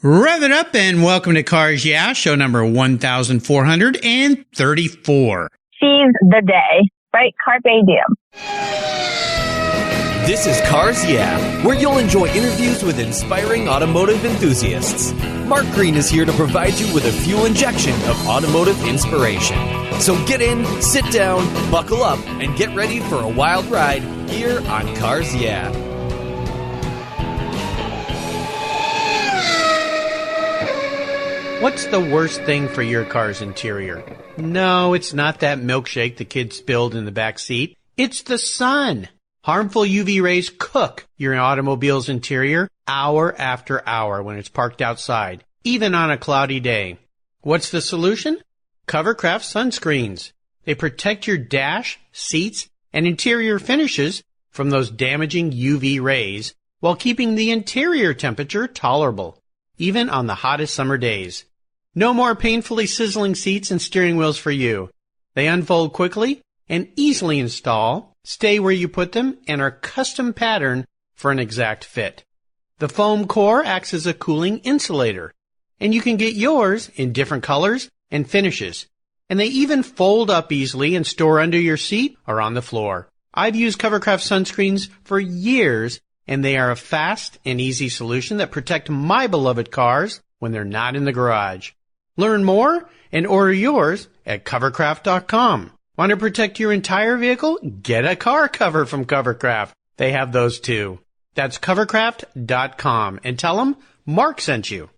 Rev it up and welcome to Cars Yeah, show number 1434. Seize the day, right? Carpe diem. This is Cars Yeah, where you'll enjoy interviews with inspiring automotive enthusiasts. Mark Green is here to provide you with a fuel injection of automotive inspiration. So get in, sit down, buckle up, and get ready for a wild ride here on Cars Yeah. What's the worst thing for your car's interior? No, it's not that milkshake the kid spilled in the back seat. It's the sun. Harmful UV rays cook your automobile's interior hour after hour when it's parked outside, even on a cloudy day. What's the solution? Covercraft sunscreens. They protect your dash, seats, and interior finishes from those damaging UV rays while keeping the interior temperature tolerable, even on the hottest summer days. No more painfully sizzling seats and steering wheels for you. They unfold quickly and easily install, stay where you put them, and are custom patterned for an exact fit. The foam core acts as a cooling insulator, and you can get yours in different colors and finishes. And they even fold up easily and store under your seat or on the floor. I've used Covercraft sunscreens for years, and they are a fast and easy solution that protect my beloved cars when they're not in the garage. Learn more and order yours at covercraft.com. Want to protect your entire vehicle? Get a car cover from Covercraft. They have those too. That's covercraft.com and tell them Mark sent you.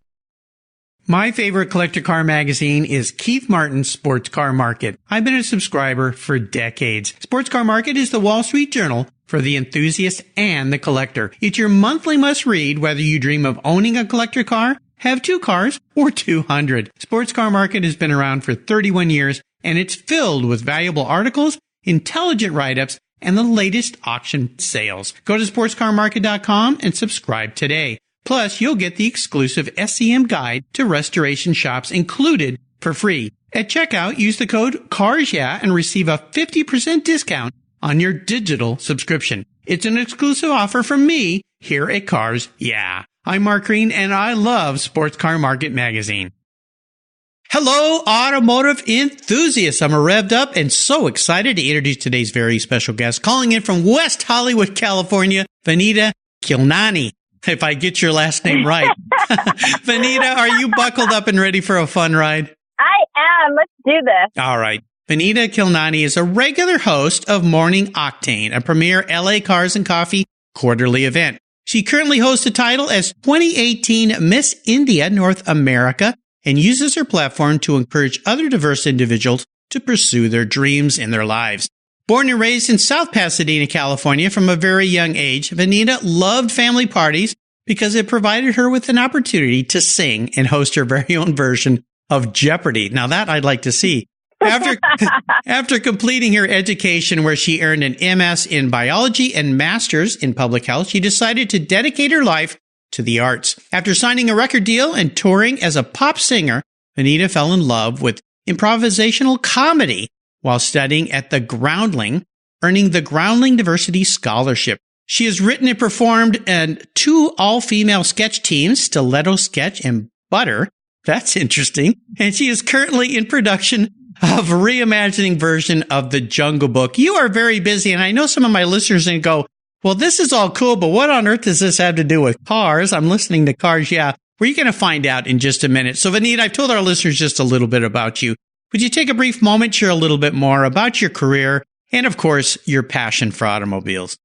My favorite collector car magazine is Keith Martin's Sports Car Market. I've been a subscriber for decades. Sports Car Market is the Wall Street Journal for the enthusiast and the collector. It's your monthly must-read whether you dream of owning a collector car, have 2 cars, or 200. Sports Car Market has been around for 31 years, and it's filled with valuable articles, intelligent write-ups, and the latest auction sales. Go to sportscarmarket.com and subscribe today. Plus, you'll get the exclusive SCM guide to restoration shops included for free. At checkout, use the code CARSYEAH and receive a 50% discount on your digital subscription. It's an exclusive offer from me here at Cars Yeah. I'm Mark Green, and I love Sports Car Market magazine. Hello, automotive enthusiasts. I'm revved up and so excited to introduce today's very special guest, calling in from West Hollywood, California, Vinita Khilnani. If I get your last name right. Vinita, are you buckled up and ready for a fun ride? I am. Let's do this. All right. Vinita Khilnani is a regular host of Morning Octane, a premier LA Cars and Coffee quarterly event. She currently holds the title as 2018 Miss India North America and uses her platform to encourage other diverse individuals to pursue their dreams in their lives. Born and raised in South Pasadena, California from a very young age, Vinita loved family parties because it provided her with an opportunity to sing and host her very own version of Jeopardy. Now that I'd like to see. After completing her education where she earned an MS in biology and master's in public health, she decided to dedicate her life to the arts. After signing a record deal and touring as a pop singer, Vinita fell in love with improvisational comedy while studying at the Groundling, earning the Groundlings Diversity Scholarship. She has written and performed in 2 all-female sketch teams, Stiletto Sketch and Butter. That's interesting. And she is currently in production of a reimagining version of The Jungle Book. You are very busy, and I know some of my listeners and go, well, this is all cool, but what on earth does this have to do with cars? I'm listening to Cars Yeah. Well, you're going to find out in just a minute. So, Vinita, I've told our listeners just a little bit about you. Would you take a brief moment, share a little bit more about your career and, of course, your passion for automobiles?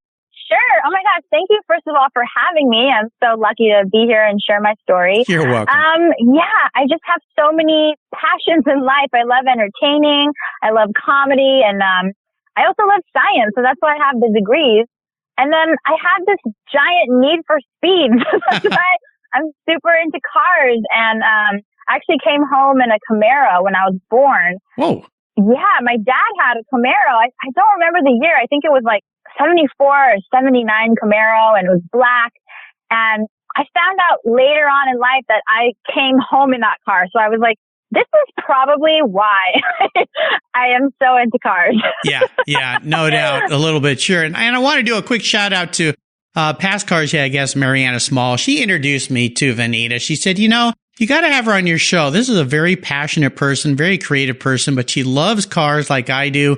Sure. Oh my gosh. Thank you, first of all, for having me. I'm so lucky to be here and share my story. You're welcome. Yeah, I just have so many passions in life. I love entertaining. I love comedy. And I also love science. So that's why I have the degrees. And then I had this giant need for speed. That's why I'm super into cars. And I actually came home in a Camaro when I was born. Whoa. Yeah, my dad had a Camaro. I don't remember the year. I think it was like 74 or 79 Camaro, and it was black. And I found out later on in life that I came home in that car. So I was like, this is probably why I am so into cars. Yeah, no doubt. A little bit, sure. And I want to do a quick shout out to past Cars Yeah guest Mariana Small, she introduced me to Vinita. She said, you got to have her on your show. This is a very passionate person, very creative person, but she loves cars like I do.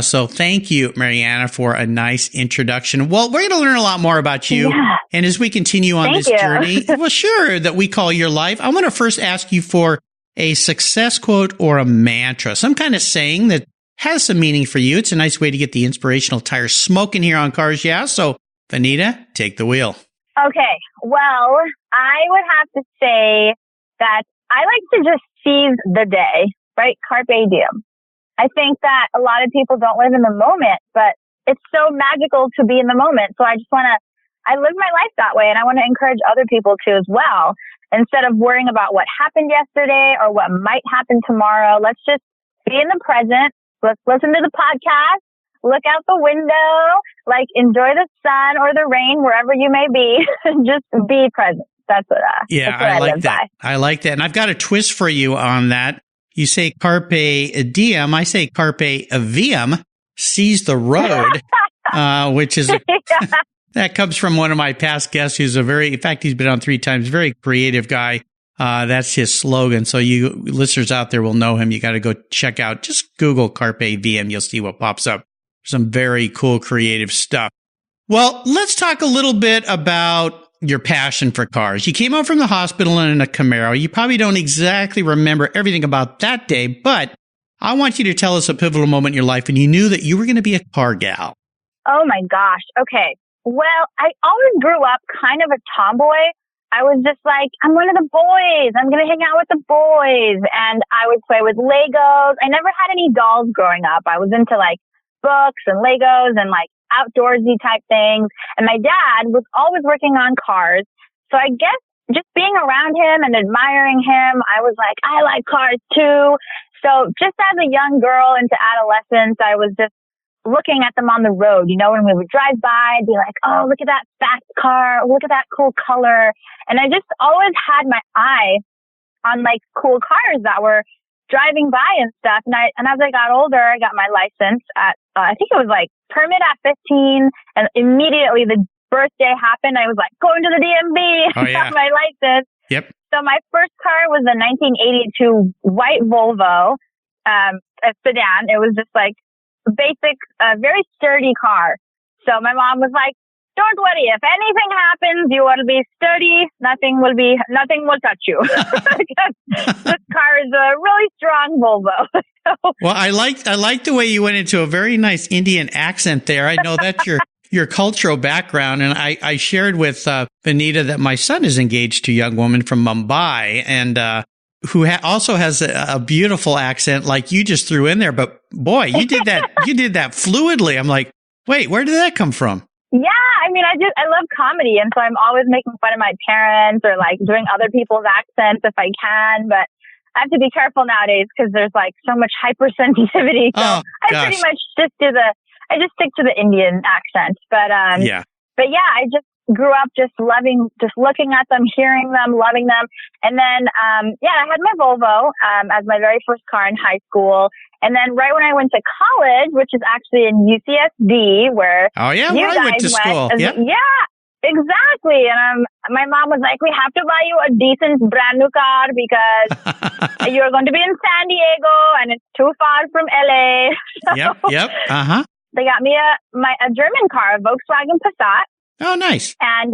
So thank you, Mariana, for a nice introduction. Well, we're going to learn a lot more about you. Yeah. And as we continue on this journey, well, sure, that we call your life, I want to first ask you for a success quote or a mantra, some kind of saying that has some meaning for you. It's a nice way to get the inspirational tires smoking here on Cars Yeah. So, Vinita, take the wheel. Okay. Well, I would have to say that I like to just seize the day, right? Carpe diem. I think that a lot of people don't live in the moment, but it's so magical to be in the moment. So I live my life that way, and I want to encourage other people to as well. Instead of worrying about what happened yesterday or what might happen tomorrow, let's just be in the present. Let's listen to the podcast, look out the window, enjoy the sun or the rain, wherever you may be. Just be present. That's what I like that. I like that. And I've got a twist for you on that. You say carpe diem. I say carpe diem, seize the road, which is, that comes from one of my past guests who's in fact, he's been on 3 times, very creative guy. That's his slogan. So you listeners out there will know him. You got to go check out, just Google carpe diem. You'll see what pops up. Some very cool, creative stuff. Well, let's talk a little bit about your passion for cars. You came out from the hospital in a Camaro. You probably don't exactly remember everything about that day, but I want you to tell us a pivotal moment in your life when you knew that you were going to be a car gal. Oh my gosh. Okay. Well, I always grew up kind of a tomboy. I was just like, I'm one of the boys. I'm going to hang out with the boys. And I would play with Legos. I never had any dolls growing up. I was into books and Legos and outdoorsy type things. And my dad was always working on cars. So I guess just being around him and admiring him, I was like, I like cars too. So just as a young girl into adolescence, I was just looking at them on the road. When we would drive by, I'd be like, oh, look at that fast car. Look at that cool color. And I just always had my eye on cool cars that were driving by and stuff. And as I got older, I got my license at, I think it was permit at 15. And immediately the birthday happened. I was going to the DMV, got my license. Yep. So my first car was a 1982 white Volvo, a sedan. It was just basic, very sturdy car. So my mom was like, don't worry, if anything happens, you will be sturdy. Nothing will touch you. This car is a really strong Volvo. Well, I like the way you went into a very nice Indian accent there. I know that's your cultural background. And I shared with Vinita that my son is engaged to a young woman from Mumbai and who also has a beautiful accent like you just threw in there. But boy, you did that fluidly. I'm like, wait, where did that come from? Yeah, I love comedy, and so I'm always making fun of my parents or doing other people's accents if I can, but I have to be careful nowadays because there's so much hypersensitivity. So I pretty much just stick to the Indian accent. But I just grew up just looking at them, hearing them, loving them. And then, I had my Volvo, as my very first car in high school. And then right when I went to college, which is actually in UCSD, where you guys went to school. Yep. Yeah, exactly. And my mom was like, we have to buy you a decent brand new car because you're going to be in San Diego and it's too far from LA. Yep. Uh-huh. They got me a German car, a Volkswagen Passat. Oh, nice. And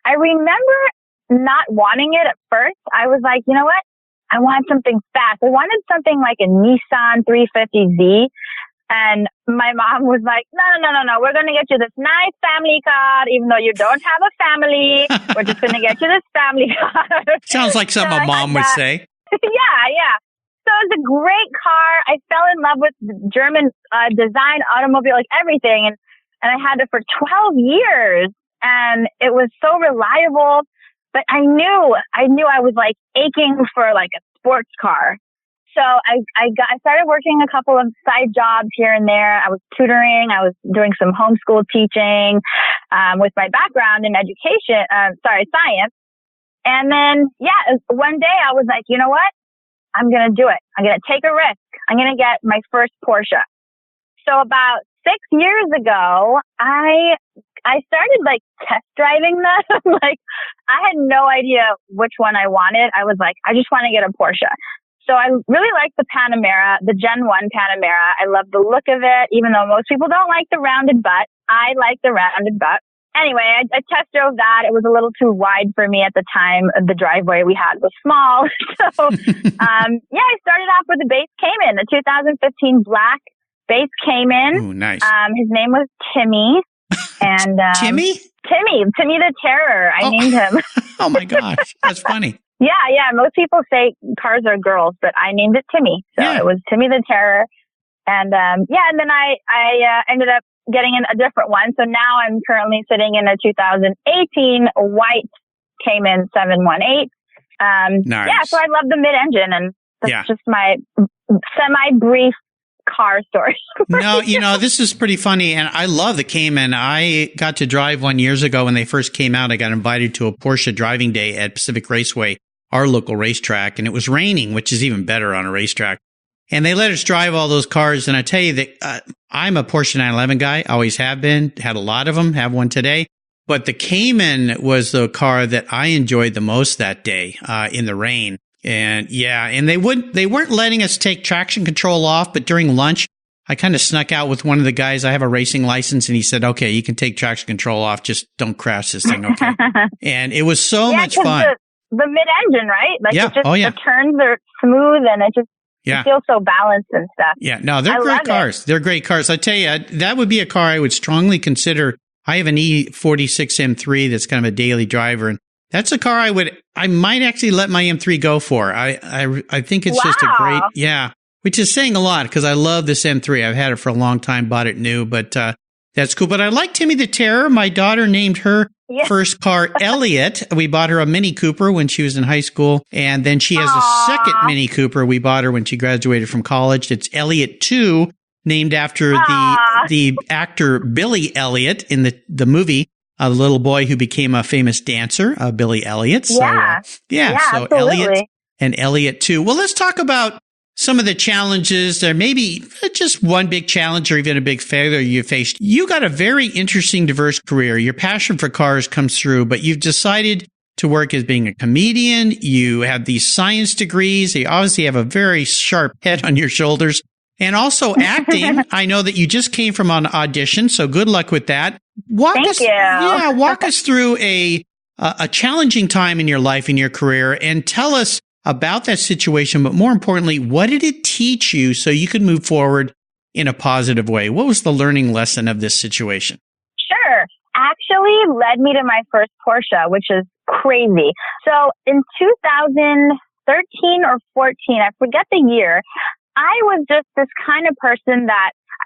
I remember not wanting it at first. I was like, you know what? I want something fast. I wanted something like a Nissan 350Z. And my mom was like, no. We're going to get you this nice family car, even though you don't have a family. We're just going to get you this family car. Sounds like something a mom would say. Yeah. So it was a great car. I fell in love with the German design, automobile, everything. And I had it for 12 years. And it was so reliable. But I knew I was aching for a sports car. So I started working a couple of side jobs here and there. I was tutoring. I was doing some homeschool teaching, with my background in science. And then, one day I was like, you know what? I'm going to do it. I'm going to take a risk. I'm going to get my first Porsche. So about 6 years ago, I I started like test driving them. Like I had no idea which one I wanted. I was like, I just want to get a Porsche. So I really like the Panamera, the Gen 1 Panamera. I love the look of it, even though most people don't like the rounded butt. I like the rounded butt. Anyway, I test drove that. It was a little too wide for me at the time. The driveway we had was small. So, I started off with the base Cayman, the 2015 black base Cayman. Ooh, nice. His name was Timmy. And Timmy the Terror. I named him. Oh my gosh, that's funny. Yeah. Most people say cars are girls, but I named it Timmy. So It was Timmy the Terror. And and then I ended up getting in a different one. So now I'm currently sitting in a 2018 white Cayman 718. Nice. Yeah, so I love the mid-engine, and that's just my semi-brief car story. No, this is pretty funny, and I love the Cayman. I got to drive one years ago when they first came out. I got invited to a Porsche driving day at Pacific Raceway, our local racetrack, and it was raining, which is even better on a racetrack. And they let us drive all those cars. And I tell you that I'm a Porsche 911 guy, always have been, had a lot of them, have one today. But the Cayman was the car that I enjoyed the most that day in the rain. And they weren't letting us take traction control off. But during lunch, I kind of snuck out with one of the guys. I have a racing license, and he said, "Okay, you can take traction control off. Just don't crash this thing, okay?" And it was so much fun. The mid-engine, right? Like the turns are smooth, and it just it feels so balanced and stuff. Yeah, no, they're great cars. They're great cars. I tell you, that would be a car I would strongly consider. I have an E46 M3 that's kind of a daily driver, and that's a car I might actually let my M3 go for. I think it's just a great, which is saying a lot because I love this M3. I've had it for a long time, bought it new, but that's cool. But I like Timmy the Terror. My daughter named her first car Elliot. We bought her a Mini Cooper when she was in high school, and then she has a second Mini Cooper we bought her when she graduated from college. It's Elliot 2, named after the actor Billy Elliot in the movie. The little boy who became a famous dancer, Billy Elliot. So, so absolutely. Elliot and Elliot 2. Well, let's talk about some of the challenges. There may be just one big challenge or even a big failure you faced. You got a very interesting, diverse career. Your passion for cars comes through, but you've decided to work as being a comedian. You have these science degrees. You obviously have a very sharp head on your shoulders. And also acting. I know that you just came from an audition, so good luck with that. Thank you. Yeah, walk us through a challenging time in your life, in your career, and tell us about that situation. But more importantly, what did it teach you so you could move forward in a positive way? What was the learning lesson of this situation? Sure. Actually led me to my first Porsche, which is crazy. So in 2013 or 14, I forget the year, I was just this kind of person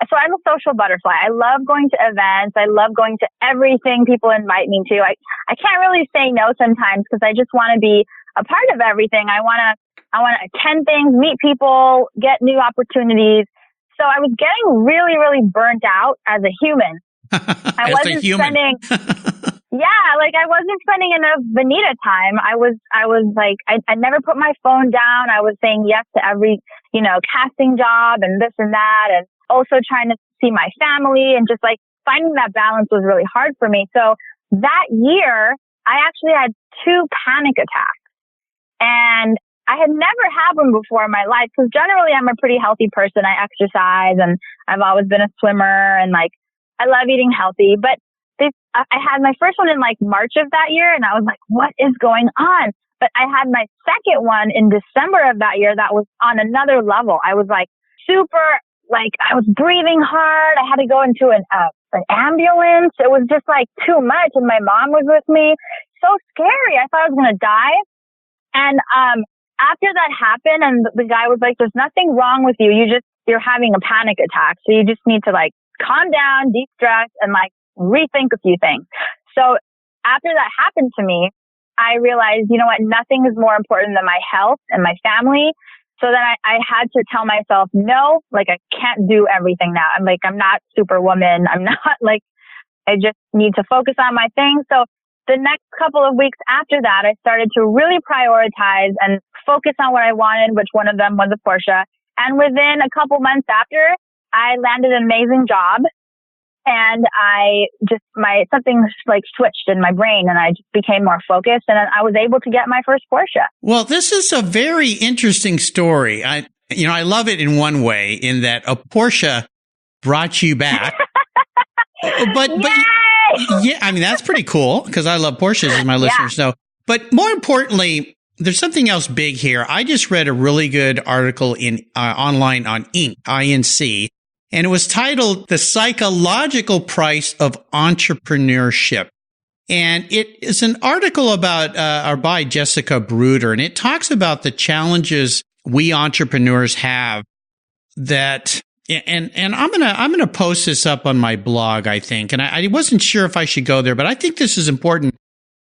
so I'm a social butterfly. I love going to events. I love going to everything people invite me to. I can't really say no sometimes because I just want to be a part of everything. I want to attend things, meet people, get new opportunities. So I was getting really, really burnt out as a human. I wasn't spending enough Vinita time. I was like, I never put my phone down. I was saying yes to every, casting job and this and that, and also trying to see my family, and just like finding that balance was really hard for me. So that year, I actually had 2 panic attacks, and I had never had one before in my life because generally I'm a pretty healthy person. I exercise, and I've always been a swimmer, and like I love eating healthy, but I had my first one in like March of that year, and I was like, what is going on? But I had my second one in December of that year that was on another level. I was like I was breathing hard. I had to go into an ambulance. It was just like too much. And my mom was with me. So scary. I thought I was going to die. And after that happened, and the guy was like, there's nothing wrong with you. You're having a panic attack. So you just need to like calm down, de-stress, and like rethink a few things. So after that happened to me, I realized, you know what, nothing is more important than my health and my family. So then I had to tell myself, no, like I can't do everything now. I'm not Superwoman. I'm not like, I just need to focus on my things. So the next couple of weeks after that, I started to really prioritize and focus on what I wanted, which one of them was a Porsche. And within a couple months after, I landed an amazing job. And something like switched in my brain and I just became more focused and I was able to get my first Porsche. Well, this is a very interesting story. I love it in one way in that a Porsche brought you back. but yeah, I mean, that's pretty cool because I love Porsches, as my listeners know. But more importantly, there's something else big here. I just read a really good article in online on Inc., INC, and it was titled "The Psychological Price of Entrepreneurship." And it is an article about or by Jessica Bruder, and it talks about the challenges we entrepreneurs have that. And I'm gonna post this up on my blog, I think. And I wasn't sure if I should go there, but I think this is important.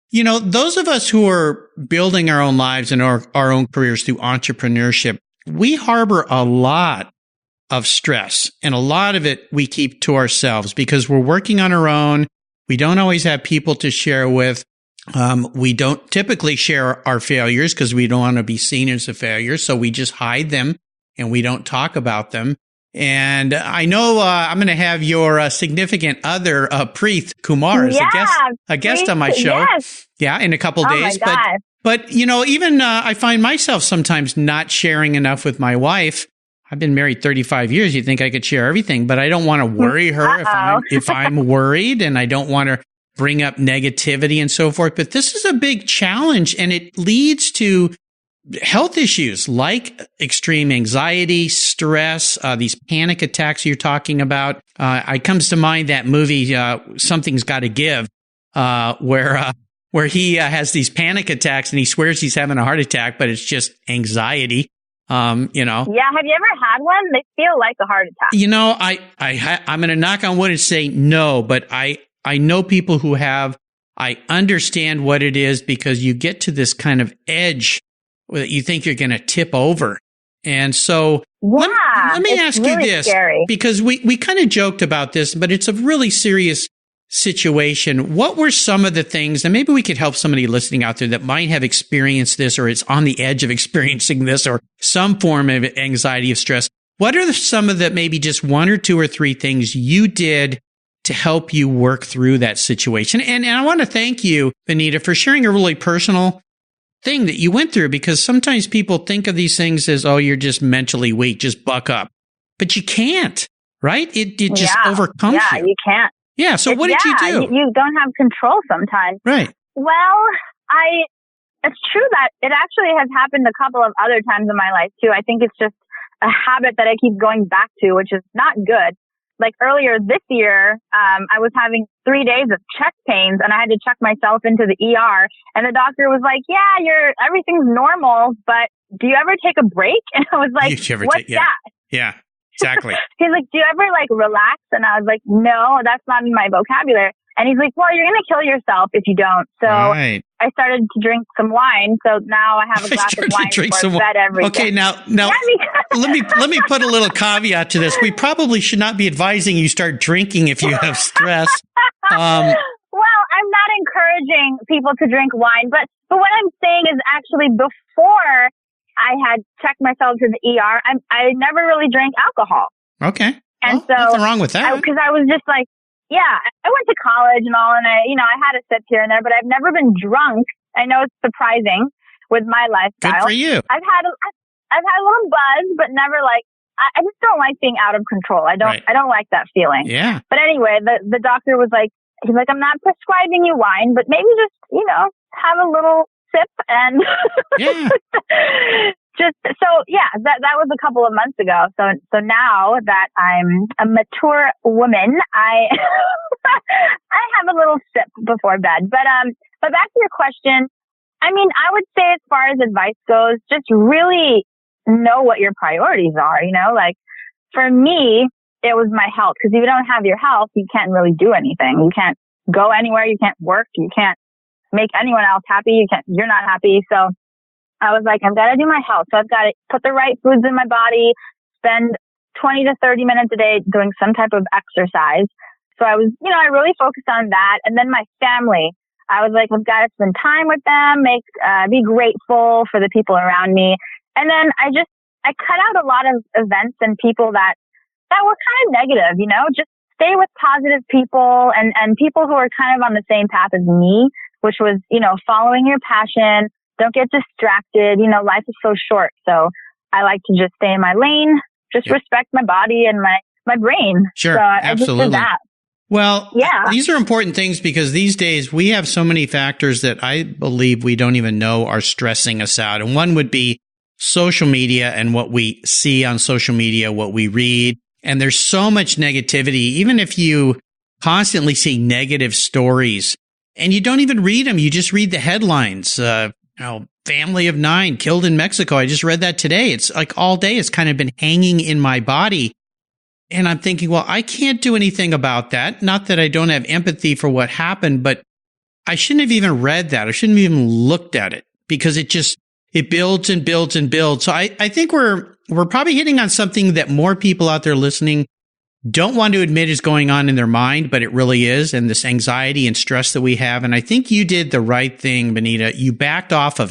You know, those of us who are building our own lives and our own careers through entrepreneurship, we harbor a lot of stress, and a lot of it we keep to ourselves because we're working on our own. We don't always have people to share with. We don't typically share our failures because we don't want to be seen as a failure. So we just hide them and we don't talk about them. And I know I'm going to have your significant other, Preeth Kumar, as a guest on my show. Yes. Yeah, in a couple days. My God. But you know, even I find myself sometimes not sharing enough with my wife. I've been married 35 years. You'd think I could share everything, but I don't want to worry her if I'm worried, and I don't want to bring up negativity and so forth. But this is a big challenge, and it leads to health issues like extreme anxiety, stress, these panic attacks you're talking about. It comes to mind that movie, Something's Gotta Give, where he has these panic attacks and he swears he's having a heart attack, but it's just anxiety. You know. Yeah. Have you ever had one? They feel like a heart attack. You know, I'm going to knock on wood and say no, but I know people who have. I understand what it is because you get to this kind of edge that you think you're going to tip over. And so let me ask you this, scary. Because we kind of joked about this, but it's a really serious situation. What were some of the things, and maybe we could help somebody listening out there that might have experienced this or is on the edge of experiencing this or some form of anxiety or stress. What are some of the maybe just one or two or three things you did to help you work through that situation? And I want to thank you, Vinita, for sharing a really personal thing that you went through, because sometimes people think of these things as, oh, you're just mentally weak, just buck up. But you can't, right? It just overcomes you. Yeah, you can't. Yeah, so what did you do? You don't have control sometimes. Right. Well, it's true that it actually has happened a couple of other times in my life too. I think it's just a habit that I keep going back to, which is not good. Like earlier this year, I was having 3 days of chest pains and I had to check myself into the ER, and the doctor was like, yeah, everything's normal, but do you ever take a break? And I was like, what's that? Yeah, exactly. He's like, do you ever like relax? And I was like, no, that's not in my vocabulary. And he's like, well, you're going to kill yourself if you don't. So I started to drink some wine. So now I have a glass of wine before bed every day. Okay, now let me put a little caveat to this. We probably should not be advising you start drinking if you have stress. Well, I'm not encouraging people to drink wine, but what I'm saying is actually before I had checked myself to the ER, I never really drank alcohol. Okay. And so nothing wrong with that. Because I was just like, yeah, I went to college and all, and I had a sip here and there, but I've never been drunk. I know it's surprising with my lifestyle. Good for you. I've had a little buzz, but never like, I just don't like being out of control. I don't like that feeling. Yeah. But anyway, the doctor was like, he's like, I'm not prescribing you wine, but maybe just, have a little sip and yeah. That was a couple of months ago. So now that I'm a mature woman, I I have a little sip before bed. But back to your question, I mean, I would say as far as advice goes, just really know what your priorities are. Like for me, it was my health, because if you don't have your health, you can't really do anything. You can't go anywhere. You can't work. You can't make anyone else happy. You're not happy. So I was like, I've got to do my health. So I've got to put the right foods in my body, spend 20 to 30 minutes a day doing some type of exercise. So I was, I really focused on that. And then my family, I was like, I've got to spend time with them, be grateful for the people around me. And then I cut out a lot of events and people that were kind of negative, just stay with positive people and people who are kind of on the same path as me, which was, following your passion. Don't get distracted. Life is so short. So I like to just stay in my lane, just respect my body and my brain. Sure. So Absolutely. I just did that. Well, these are important things because these days we have so many factors that I believe we don't even know are stressing us out. And one would be social media and what we see on social media, what we read. And there's so much negativity. Even if you constantly see negative stories and you don't even read them, you just read the headlines. Family of 9 killed in Mexico. I just read that today. It's like all day it's kind of been hanging in my body. And I'm thinking, well, I can't do anything about that. Not that I don't have empathy for what happened, but I shouldn't have even read that. I shouldn't have even looked at it because it builds and builds and builds. So I think we're probably hitting on something that more people out there listening don't want to admit is going on in their mind, but it really is. And this anxiety and stress that we have. And I think you did the right thing, Vinita. You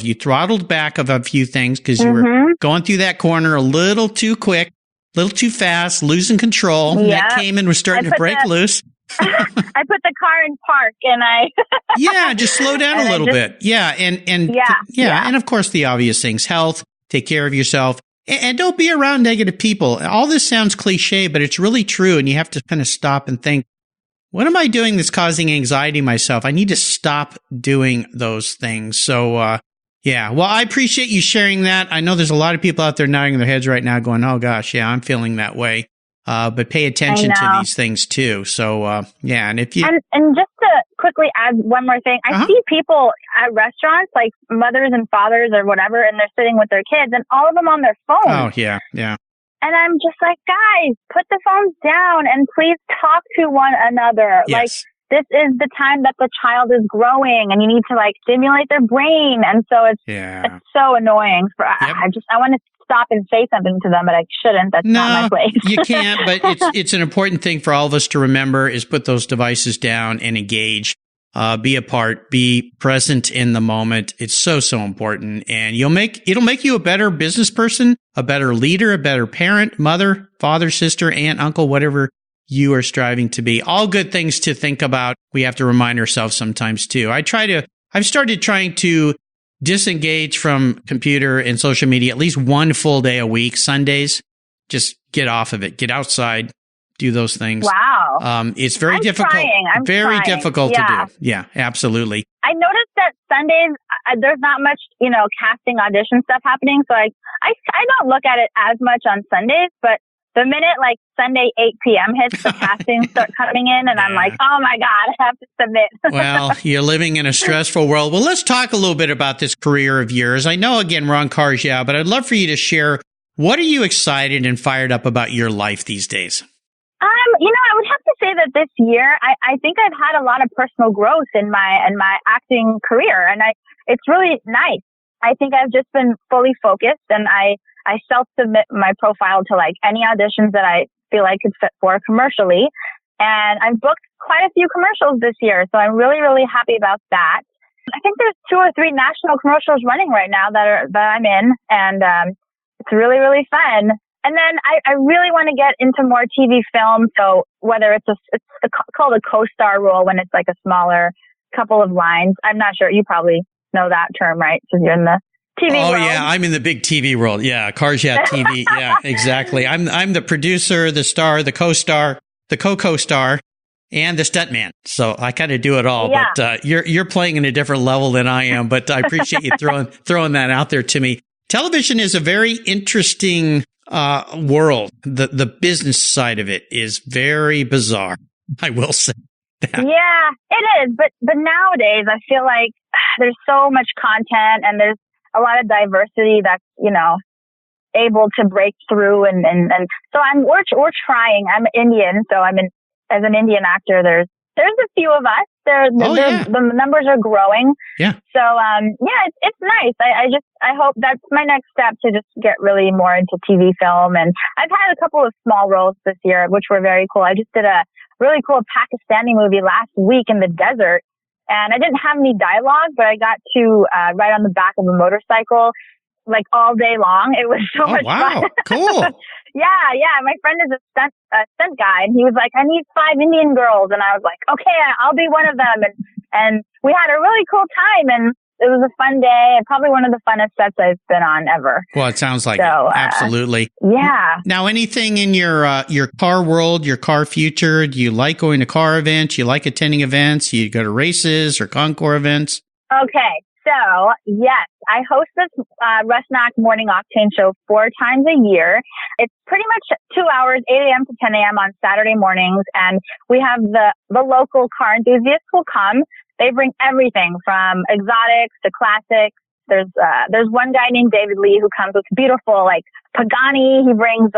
you throttled back of a few things because you were going through that corner a little too quick, a little too fast, losing control. Yep. That came and was starting to break loose. I put the car in park and just slow down a little bit. Yeah. And of course the obvious things, health, take care of yourself. And don't be around negative people. All this sounds cliche, but it's really true. And you have to kind of stop and think, what am I doing that's causing anxiety myself? I need to stop doing those things. So, well, I appreciate you sharing that. I know there's a lot of people out there nodding their heads right now going, oh gosh, yeah, I'm feeling that way. But pay attention to these things too. So, and if you... And just to quickly add one more thing, I see people at restaurants, like mothers and fathers or whatever, and they're sitting with their kids and all of them on their phones. Oh, yeah. And I'm just like, guys, put the phones down and please talk to one another. Yes. Like, this is the time that the child is growing and you need to stimulate their brain. And so it's so annoying. I want to stop and say something to them, but I shouldn't. That's not my place. You can't, but it's an important thing for all of us to remember is put those devices down and engage, be a part, be present in the moment. It's so important. And it'll make you a better business person, a better leader, a better parent, mother, father, sister, aunt, uncle, whatever you are striving to be. All good things to think about. We have to remind ourselves sometimes too. I've started trying to disengage from computer and social media at least one full day a week. Sundays, just get off of it. Get outside, do those things. Wow. It's very difficult. I'm very trying. difficult to do. Yeah, absolutely. I noticed that Sundays, there's not much, casting audition stuff happening. So I don't look at it as much on Sundays, but the minute Sunday 8 p.m. hits, the castings start coming in and I'm like, oh my God, I have to submit. Well, you're living in a stressful world. Well, let's talk a little bit about this career of yours. I know, again, we're on Cars Yeah, but I'd love for you to share, what are you excited and fired up about your life these days? I would have to say that this year, I think I've had a lot of personal growth in my acting career. And it's really nice. I think I've just been fully focused and I self-submit my profile to any auditions that I feel I could fit for commercially. And I've booked quite a few commercials this year. So I'm really, really happy about that. I think there's 2 or 3 national commercials running right now that I'm in. And it's really, really fun. And then I really want to get into more TV film. So whether it's called a co-star role when it's a smaller couple of lines. I'm not sure. You probably know that term, right? Because you're in the TV world. Yeah, I'm in the big TV world. Yeah, Cars Yeah TV. Yeah, exactly. I'm the producer, the star, the co-star, the co-star, and the stuntman. So I kind of do it all. Yeah. But you're playing in a different level than I am. But I appreciate you throwing that out there to me. Television is a very interesting world. The business side of it is very bizarre, I will say that. Yeah, it is. But nowadays, I feel like there's so much content and there's a lot of diversity that's, able to break through. And so we're trying. I'm Indian. So as an Indian actor, there's a few of us. The numbers are growing. Yeah. So, it's nice. I hope that's my next step to just get really more into TV film. And I've had a couple of small roles this year, which were very cool. I just did a really cool Pakistani movie last week in the desert. And I didn't have any dialogue, but I got to ride on the back of a motorcycle all day long. It was so much fun. Cool. Yeah. My friend is a stunt guy, and he was like, I need 5 Indian girls. And I was like, okay, I'll be one of them. And we had a really cool time, and it was a fun day, and probably one of the funnest sets I've been on ever. Well, it sounds like it. Absolutely. Yeah. Now, anything in your car world, your car future? Do you like going to car events? You like attending events? You go to races or concours events? Okay. So, yes, I host this Rusnak Morning Octane show 4 times a year. It's pretty much 2 hours, 8 a.m. to 10 a.m. on Saturday mornings, and we have the local car enthusiasts will come. They bring everything from exotics to classics. There's one guy named David Lee who comes with beautiful, like, Pagani. He brings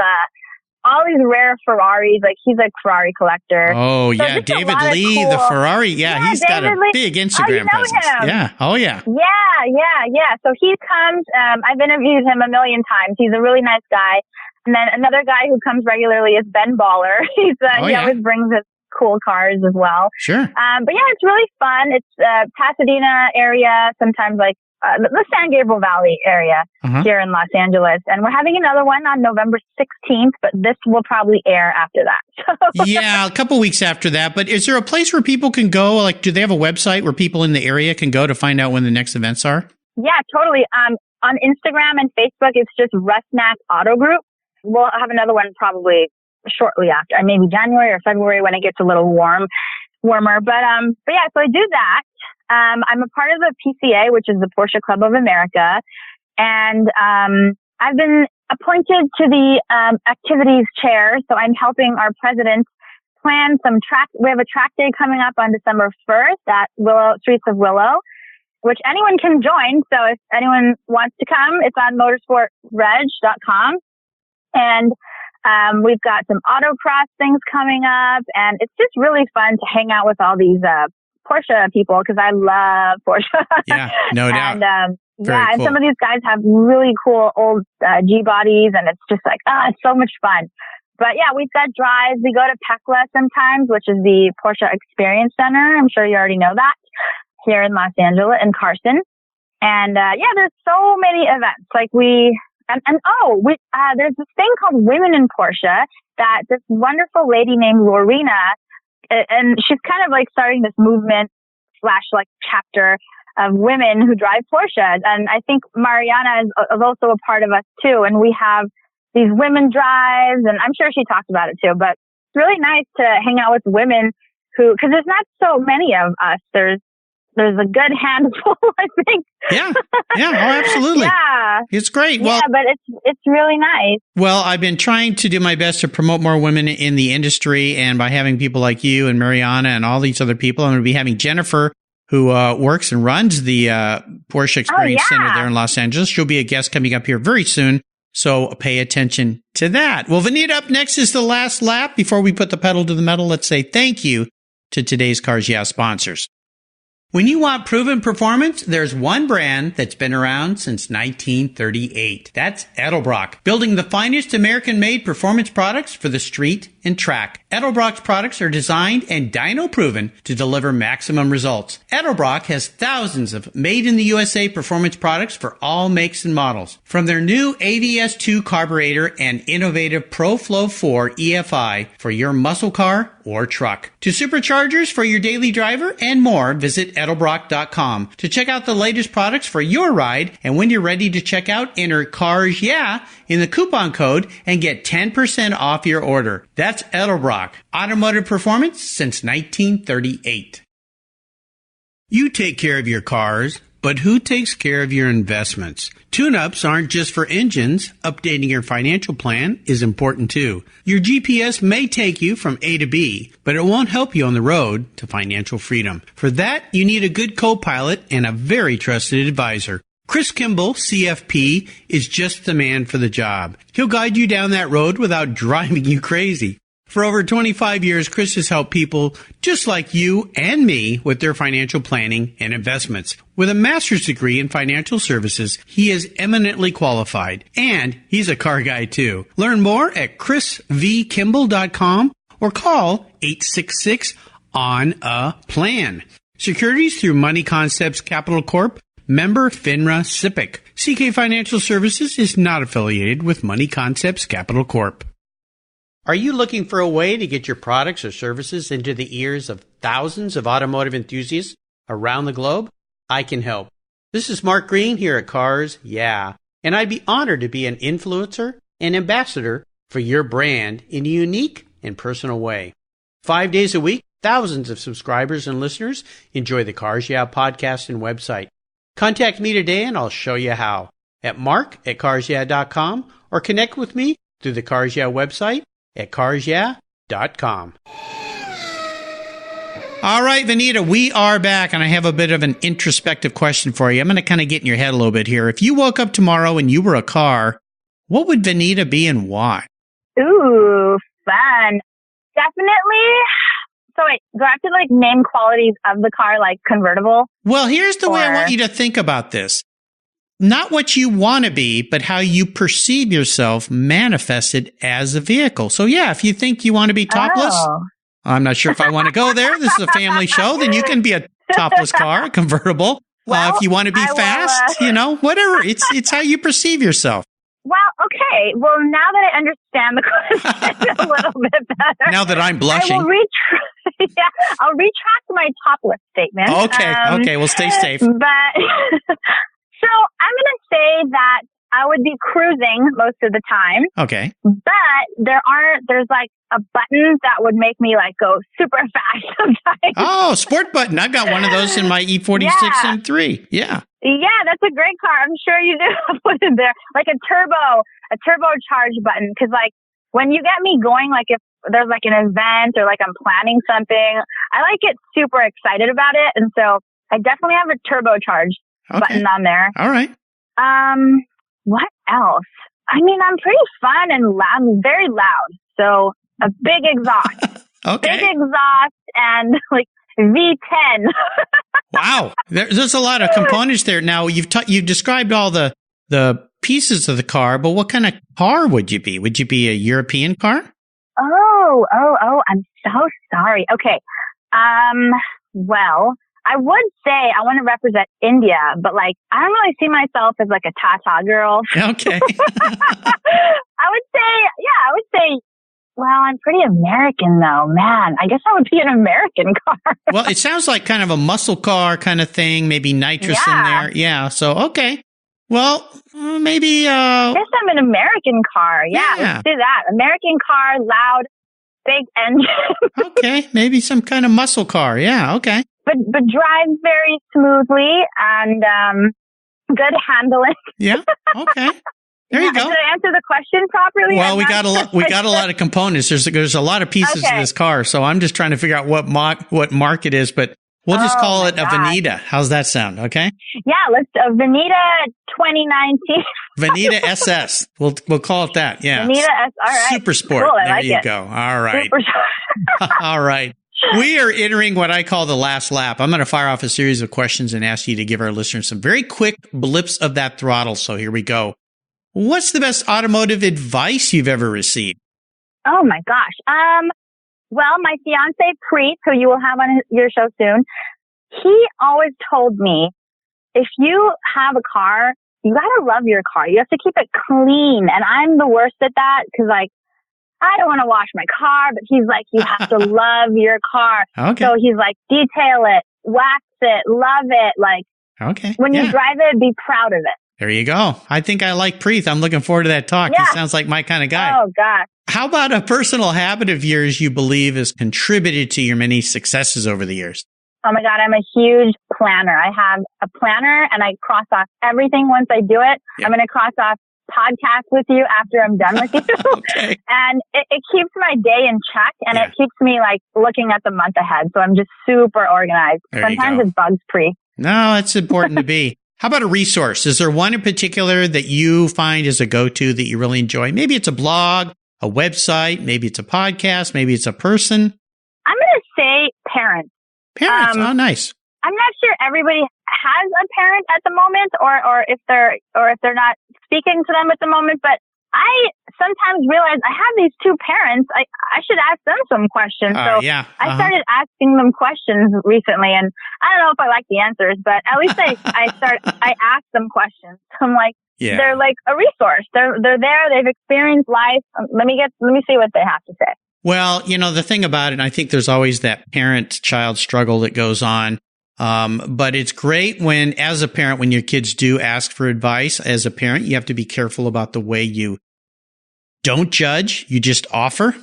all these rare Ferraris. Like, he's a Ferrari collector. Oh, so yeah. David Lee, cool, the Ferrari. Yeah, he's got a big Instagram presence. Him. Yeah. Oh, yeah. Yeah. So he comes. I've interviewed him a million times. He's a really nice guy. And then another guy who comes regularly is Ben Baller. He always brings his cool cars as well. Sure. But yeah, it's really fun. It's Pasadena area, sometimes like the San Gabriel Valley area here in Los Angeles. And we're having another one on November 16th, but this will probably air after that. Yeah, a couple weeks after that. But is there a place where people can go? Like, do they have a website where people in the area can go to find out when the next events are? Yeah, totally. On Instagram and Facebook, it's just Rusnak Auto Group. We'll have another one probably shortly after, maybe January or February when it gets a little warmer. But yeah, so I do that. I'm a part of the PCA, which is the Porsche Club of America. And I've been appointed to the activities chair. So I'm helping our president plan some track. We have a track day coming up on December 1st at Streets of Willow, which anyone can join. So if anyone wants to come, it's on motorsportreg.com. And we've got some autocross things coming up, and it's just really fun to hang out with all these Porsche people because I love Porsche. Yeah, no doubt. And Very and cool. some of these guys have really cool old G bodies, and it's just like it's so much fun. But yeah, we've got drives. We go to PECLA sometimes, which is the Porsche Experience Center. I'm sure you already know that here in Los Angeles and Carson. And yeah, there's so many events. Like there's this thing called Women in Porsche that this wonderful lady named Lorena, and she's kind of like starting this movement / like chapter of women who drive Porsches. And I think Mariana is also a part of us too. And we have these women drives, and I'm sure she talked about it too, but it's really nice to hang out with women because there's not so many of us. There's a good handful, I think. Yeah. Oh, absolutely. Yeah. It's great. Well, yeah, but it's really nice. Well, I've been trying to do my best to promote more women in the industry, and by having people like you and Mariana and all these other people, I'm going to be having Jennifer, who works and runs the Porsche Experience Center there in Los Angeles. She'll be a guest coming up here very soon, so pay attention to that. Well, Vinita, up next is the last lap. Before we put the pedal to the metal, let's say thank you to today's Cars Yeah sponsors. When you want proven performance, there's one brand that's been around since 1938. That's Edelbrock, building the finest American-made performance products for the street and track. Edelbrock's products are designed and dyno-proven to deliver maximum results. Edelbrock has thousands of made-in-the-USA performance products for all makes and models. From their new AVS2 carburetor and innovative ProFlow 4 EFI for your muscle car or truck, to superchargers for your daily driver and more, visit Edelbrock.com to check out the latest products for your ride. And when you're ready to check out, enter CARS YEAH in the coupon code and get 10% off your order. That's Edelbrock, automotive performance since 1938. You take care of your cars, but who takes care of your investments? Tune-ups aren't just for engines. Updating your financial plan is important too. Your GPS may take you from A to B, but it won't help you on the road to financial freedom. For that, you need a good co-pilot and a very trusted advisor. Chris Kimball, CFP, is just the man for the job. He'll guide you down that road without driving you crazy. For over 25 years, Chris has helped people just like you and me with their financial planning and investments. With a master's degree in financial services, he is eminently qualified, and he's a car guy too. Learn more at chrisvkimball.com or call 866-ON-A-PLAN. Securities through Money Concepts Capital Corp. Member FINRA SIPC. CK Financial Services is not affiliated with Money Concepts Capital Corp. Are you looking for a way to get your products or services into the ears of thousands of automotive enthusiasts around the globe? I can help. This is Mark Green here at Cars Yeah, and I'd be honored to be an influencer and ambassador for your brand in a unique and personal way. 5 days a week, thousands of subscribers and listeners enjoy the Cars Yeah podcast and website. Contact me today and I'll show you how at mark@carsyeah.com or connect with me through the Cars Yeah website at carsyeah.com. All right, Vinita, we are back, and I have a bit of an introspective question for you. I'm going to kind of get in your head a little bit here. If you woke up tomorrow and you were a car, what would Vinita be and why? Ooh, fun. Definitely. So wait, do I have to name qualities of the car, like convertible? Well, here's the way I want you to think about this. Not what you want to be, but how you perceive yourself manifested as a vehicle. So yeah, if you think you want to be topless, I'm not sure if I want to go there. This is a family show. Then you can be a topless car, a convertible. Well, if you want to be fast, whatever. It's how you perceive yourself. Well, okay. Well, now that I understand the question a little bit better. Now that I'm blushing. I'll retract my topless statement. Okay. Well, stay safe. But, so I'm going to say that I would be cruising most of the time. Okay. But there's a button that would make me go super fast sometimes. Oh, sport button. I've got one of those in my E46 M3. Yeah. Yeah, that's a great car. I'm sure you do have one in there. Like a turbocharged button. Because when you get me going, if there's an event or I'm planning something, I get super excited about it. And so I definitely have a turbocharged button on there. All right. What else? I mean, I'm pretty fun and loud. I'm very loud. So a big exhaust. Okay. Big exhaust and V10. Wow. There's a lot of components there. Now, you've described all the pieces of the car, but what kind of car would you be? Would you be a European car? Oh, I'm so sorry. Okay. Well, I would say I want to represent India, but I don't really see myself as a Tata girl. Okay. I would say, well, I'm pretty American though, man. I guess I would be an American car. Well, it sounds like kind of a muscle car kind of thing, maybe nitrous in there. Yeah. So, okay. Well, maybe, I guess I'm an American car. Yeah. Let's do that. American car, loud, big engine. Okay. Maybe some kind of muscle car. Yeah. Okay. But drives very smoothly and, good handling. Yeah. Okay. There you go. Did I answer the question properly? Well, we got a lot of components. There's a lot of pieces to this car, so I'm just trying to figure out what mark it is. But we'll just call it a Vinita. How's that sound? Okay. Yeah, let's Vinita 2019. Vinita SS. We'll call it that. Yeah. Vinita S. All right. Super Sport. Cool, there you go. All right. All right. We are entering what I call the last lap. I'm going to fire off a series of questions and ask you to give our listeners some very quick blips of that throttle. So here we go. What's the best automotive advice you've ever received? Oh my gosh. Well, my fiance Preet, who you will have on your show soon, he always told me, if you have a car, you gotta love your car. You have to keep it clean. And I'm the worst at that because I don't want to wash my car, but he's like, you have to love your car. Okay. So he's like, detail it, wax it, love it. Okay. When you drive it, be proud of it. There you go. I think I like Preet. I'm looking forward to that talk. Yeah. He sounds like my kind of guy. Oh, gosh. How about a personal habit of yours you believe has contributed to your many successes over the years? Oh my God, I'm a huge planner. I have a planner and I cross off everything once I do it. Yep. I'm going to cross off podcast with you after I'm done with you. Okay. And it keeps my day in check and it keeps me looking at the month ahead. So I'm just super organized. There Sometimes it bugs Pre. No, it's important to be. How about a resource? Is there one in particular that you find is a go-to that you really enjoy? Maybe it's a blog, a website, maybe it's a podcast, maybe it's a person. I'm going to say parents. Parents. Oh, nice. I'm not sure everybody has a parent at the moment or if they're not speaking to them at the moment, but I sometimes realize I have these two parents. I should ask them some questions. So yeah. I started asking them questions recently, and I don't know if I like the answers, but at least I ask them questions. I'm like, they're like a resource. They're there. They've experienced life. Let me see what they have to say. Well, the thing about it, and I think there's always that parent-child struggle that goes on. But it's great when, as a parent, when your kids do ask for advice, as a parent, you have to be careful about the way you don't judge. You just offer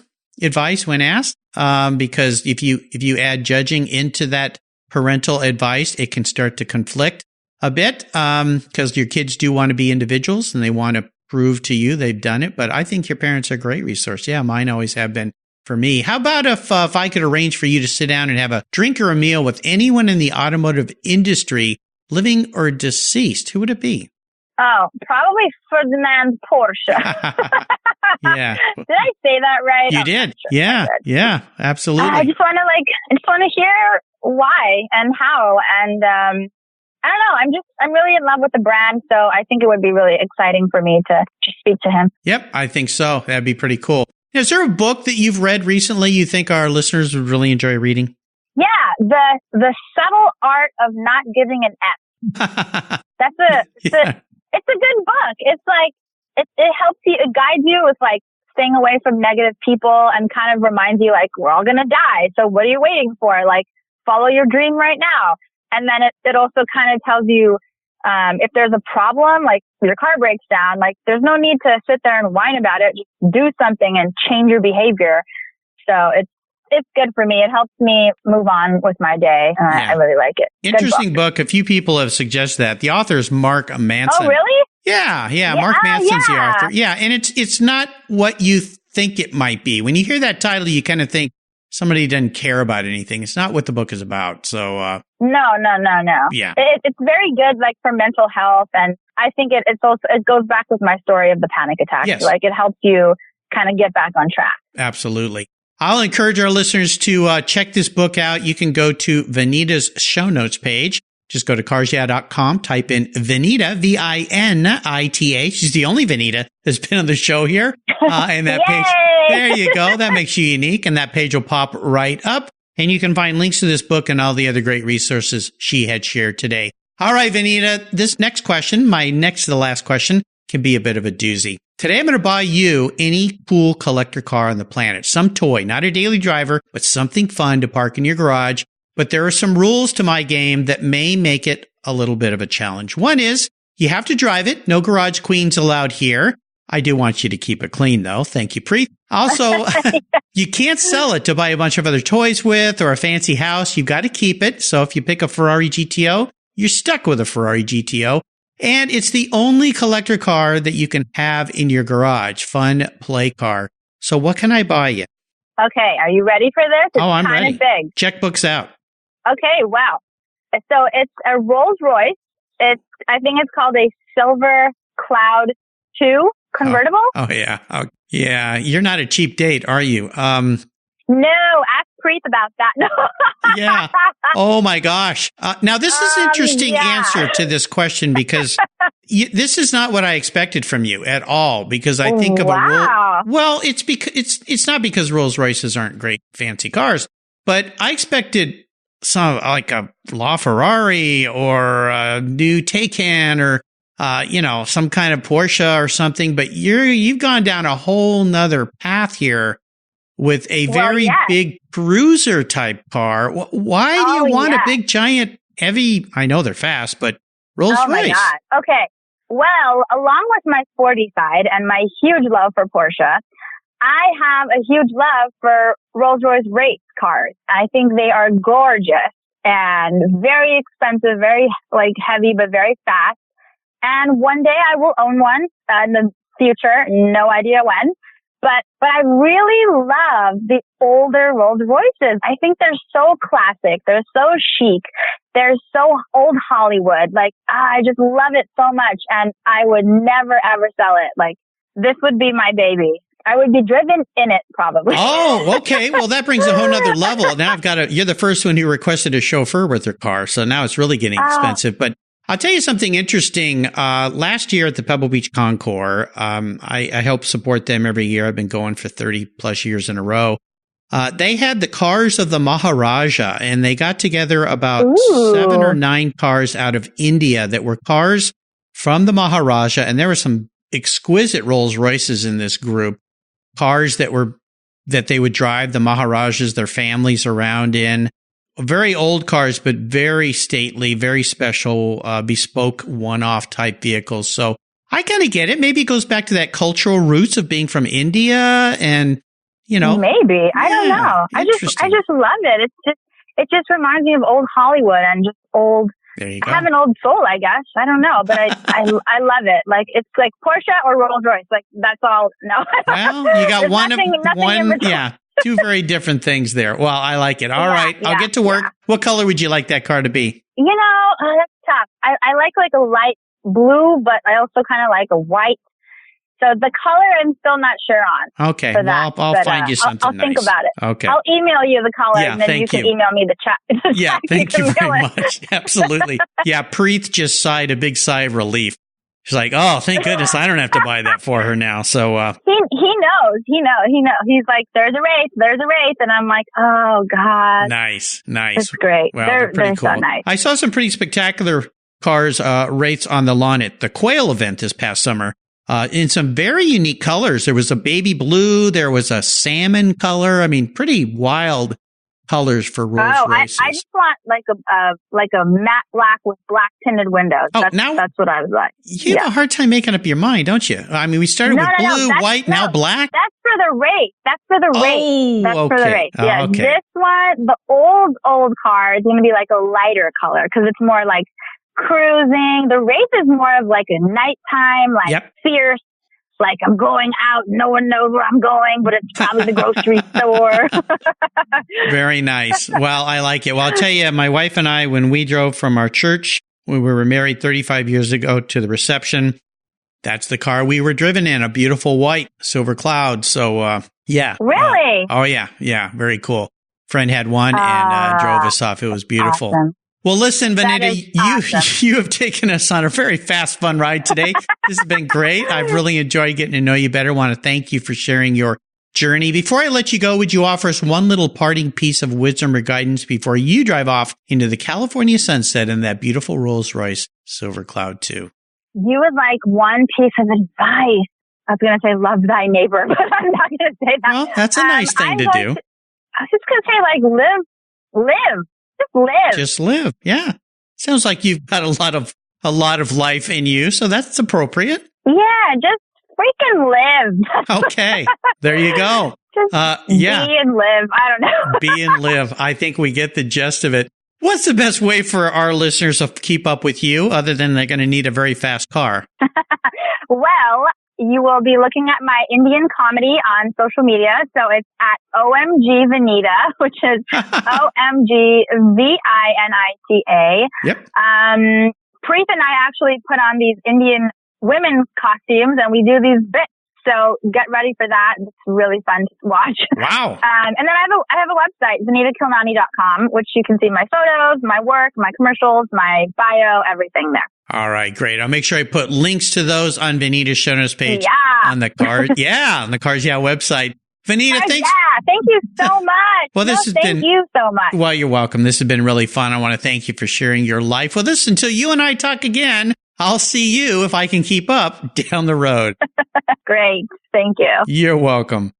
advice when asked. Because if you add judging into that parental advice, it can start to conflict a bit. Because your kids do want to be individuals and they want to prove to you they've done it. But I think your parents are a great resource. Yeah, mine always have been. For me, how about if I could arrange for you to sit down and have a drink or a meal with anyone in the automotive industry, living or deceased? Who would it be? Oh, probably Ferdinand Porsche. Yeah. Did I say that right? You did. Sure yeah, absolutely. I just want to hear why and how, and I don't know. I'm really in love with the brand, so I think it would be really exciting for me to just speak to him. Yep, I think so. That'd be pretty cool. Is there a book that you've read recently you think our listeners would really enjoy reading? Yeah, the subtle art of not giving an F. It's a good book. It's like it helps you, it guides you with like staying away from negative people and kind of reminds you like we're all gonna die. So what are you waiting for? Like follow your dream right now. And then it also kind of tells you if there's a problem, like your car breaks down, like there's no need to sit there and whine about it. Just do something and change your behavior. So it's good for me. It helps me move on with my day. I really like it. Interesting book. A few people have suggested that. The author is Mark Manson. Oh, really? Yeah. Mark Manson's the author. Yeah, and it's not what you think it might be. When you hear that title, you kind of think somebody doesn't care about anything. It's not what the book is about. So no. Yeah, it's very good, like for mental health, and I think it goes back with my story of the panic attack. Yes. Like it helps you kind of get back on track. Absolutely. I'll encourage our listeners to check this book out. You can go to Vinita's show notes page. Just go to carsyeah.com, type in Vinita, Vinita. She's the only Vinita that's been on the show here. And that page, there you go. That makes you unique. And that page will pop right up. And you can find links to this book and all the other great resources she had shared today. All right, Vinita, this next question, my next to the last question, can be a bit of a doozy. Today, I'm going to buy you any cool collector car on the planet. Some toy, not a daily driver, but something fun to park in your garage. But there are some rules to my game that may make it a little bit of a challenge. One is you have to drive it. No garage queens allowed here. I do want you to keep it clean, though. Thank you, Preet. Also, you can't sell it to buy a bunch of other toys with or a fancy house. You've got to keep it. So if you pick a Ferrari GTO, you're stuck with a Ferrari GTO. And it's the only collector car that you can have in your garage. Fun play car. So what can I buy you? Okay, are you ready for this? It's I'm ready. Big. Checkbook's out. Okay, wow. So it's a Rolls Royce. I think it's called a Silver Cloud 2 convertible. Oh yeah. Oh, yeah. You're not a cheap date, are you? No, ask Preet about that. No. Yeah. Oh my gosh. Now this is an interesting answer to this question because this is not what I expected from you at all. Because I think of well, it's because it's not because Rolls Royces aren't great fancy cars, but I expected some like a LaFerrari or a new Taycan or some kind of Porsche or something. But you've gone down a whole nother path here with a very big cruiser type car. Why do you want a big, giant, heavy? I know they're fast, but Rolls Royce. My God. Okay. Well, along with my sporty side and my huge love for Porsche, I have a huge love for Rolls Royce race cars. I think they are gorgeous and very expensive, very heavy, but very fast. And one day I will own one in the future. No idea when. But I really love the older Rolls Royces. I think they're so classic. They're so chic. They're so old Hollywood. I just love it so much. And I would never, ever sell it. This would be my baby. I would be driven in it, probably. Oh, okay. Well, that brings a whole nother level. Now you're the first one who requested a chauffeur with their car. So now it's really getting expensive. But I'll tell you something interesting. Last year at the Pebble Beach Concours, I help support them every year. I've been going for 30 plus years in a row. They had the cars of the Maharajah, and they got together about 7 or 9 cars out of India that were cars from the Maharajah. And there were some exquisite Rolls Royces in this group, cars that they would drive the Maharajas, their families around in. Very old cars, but very stately, very special, bespoke one-off type vehicles. So I kind of get it. Maybe it goes back to that cultural roots of being from India and, Maybe. I don't know. I just love it. It just reminds me of old Hollywood and just old. There you go. I have an old soul, I guess. I don't know, but I love it. Like, it's like Porsche or Rolls Royce. Like, that's all. No. Well, you got nothing yeah. 2 very different things there. Well, I like it. All right. I'll get to work. What color would you like that car to be? That's tough. I like a light blue, but I also kind of like a white. So the color I'm still not sure on. Okay. Well, I'll find you something I'll think nice. about it. Okay. I'll email you the color, and then you can email me the chat. Yeah, thank you very much. Absolutely. Yeah, Preet just sighed a big sigh of relief. She's like, oh, thank goodness I don't have to buy that for her now. So he knows. He's like, there's a race. And I'm like, oh, God. Nice. It's great. Well, they're pretty cool. so nice. I saw some pretty spectacular cars race on the lawn at the Quail event this past summer. In some very unique colors. There was a baby blue. There was a salmon color. I mean, pretty wild colors for Rolls Royces. I just want like a matte black with black tinted windows. That's what I was like. You have a hard time making up your mind, don't you? I mean, we started with blue, white, now black. That's for the race. For the race. Yeah. Okay. This one, the old car is going to be like a lighter color because it's more like cruising. The race is more of like a nighttime, fierce, like I'm going out, no one knows where I'm going, but it's probably the grocery store. Very nice. Well, I like it. Well, I'll tell you, my wife and I, when we drove from our church, when we were married 35 years ago to the reception, that's the car we were driven in, a beautiful white Silver Cloud. So, yeah. Really? Oh, yeah. Yeah. Very cool. Friend had one and drove us off. It was beautiful. Awesome. Well, listen, Vinita, awesome. you have taken us on a very fast, fun ride today. This has been great. I've really enjoyed getting to know you better. I want to thank you for sharing your journey. Before I let you go, would you offer us one little parting piece of wisdom or guidance before you drive off into the California sunset in that beautiful Rolls Royce Silver Cloud 2? You would like one piece of advice. I was going to say love thy neighbor, but I'm not going to say that. Well, that's a nice thing to do. I was just going to say live. Just live. Yeah. Sounds like you've got a lot of life in you, so that's appropriate. Yeah, just freaking live. Okay. There you go. Just be and live. I don't know. Be and live. I think we get the gist of it. What's the best way for our listeners to keep up with you other than they're going to need a very fast car? Well, you will be looking at my Indian comedy on social media. So it's at OMG Vinita, which is OMG VINITA. Yep. Preet and I actually put on these Indian women's costumes and we do these bits. So get ready for that. It's really fun to watch. Wow. And then I have a website, VinitaKhilnani.com, which you can see my photos, my work, my commercials, my bio, everything there. All right, great. I'll make sure I put links to those on Vinita's show notes page on the Cars. On the Cars website. Vinita, thanks. Yeah, thank you so much. Well, thank you so much. Well, you're welcome. This has been really fun. I want to thank you for sharing your life with us. Until you and I talk again, I'll see you, if I can keep up, down the road. Great. Thank you. You're welcome.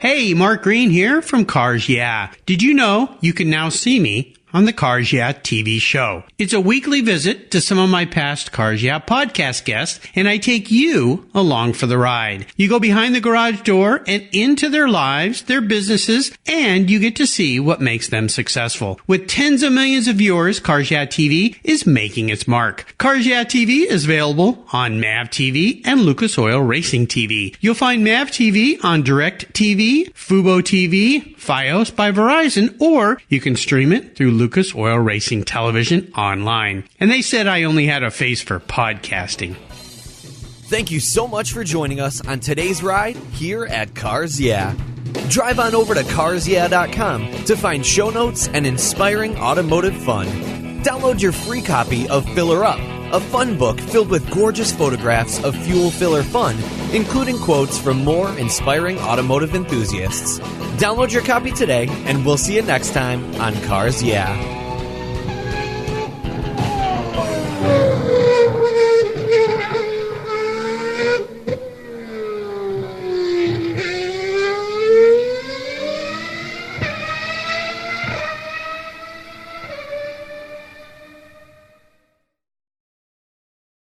Hey, Mark Green here from Cars Yeah. Did you know you can now see me on the Cars Yeah TV show? It's a weekly visit to some of my past Cars Yeah podcast guests, and I take you along for the ride. You go behind the garage door and into their lives, their businesses, and you get to see what makes them successful. With tens of millions of viewers, Cars Yeah TV is making its mark. Cars Yeah TV is available on MAV TV and Lucas Oil Racing TV. You'll find MAV TV on Direct TV, Fubo TV, Fios by Verizon, or you can stream it through Lucas Oil Racing Television online. And they said I only had a face for podcasting. Thank you so much for joining us on today's ride here at Cars Yeah. Drive on over to carsyeah.com to find show notes and inspiring automotive fun. Download your free copy of Filler Up, a fun book filled with gorgeous photographs of fuel filler fun, including quotes from more inspiring automotive enthusiasts. Download your copy today, and we'll see you next time on Cars Yeah!